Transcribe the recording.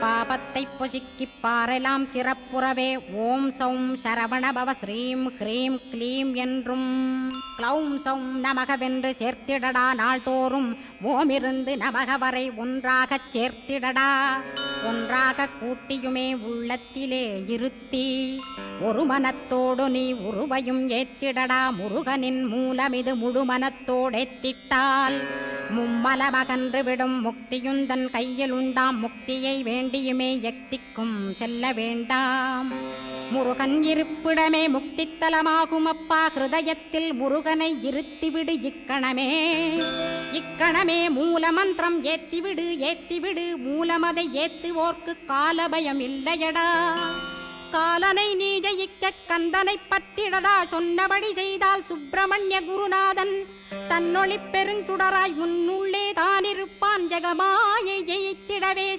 பாபத்தை பொசுக்கிப் பாரெலாம் சிறப்புறவே ஓம் சௌம் சரவணபவ ஸ்ரீம் ஹ்ரீம் க்ளீம் என்றும் க்ளௌம் சௌம் நமகவென்று சேர்த்திடடா நாள்தோறும் ஓமிருந்து நமக வரை ஒன்றாகச் சேர்த்திடடா. ஒன்றாக கூட்டியுமே உள்ளத்திலே இருத்தி ஒரு மனத்தோடு நீ உருவையும் ஏத்திடடா. முருகனின் மூலமிது முழு மனத்தோடேத்திட்டால் மும்மலமகன்று விடும் முக்தியுந்தன் கையில் உண்டாம். முக்தியை வேண்டியுமே யக்திக்கும் செல்ல வேண்டாம். முருகன் இருப்பிடமே முக்தித்தலமாகும் அப்பா. ஹிருதயத்தில் முருகனை இருத்திவிடு இக்கணமே. இக்கணமே மூலமந்திரம் ஏத்திவிடு ஏத்திவிடு. மூலமதை ஏத்துவோர்க்கு காலபயம் இல்லையடா. காலனை நீ ஜெயிக்க கந்தனை பற்றிடடா. சொன்னபடி செய்தால் சுப்பிரமணிய குருநாதன் தன்னொளி பெருஞ்சுடராய் முன்னுள்ளே தானிருப்பான். ஜெகமாயை ஜெயித்திடவே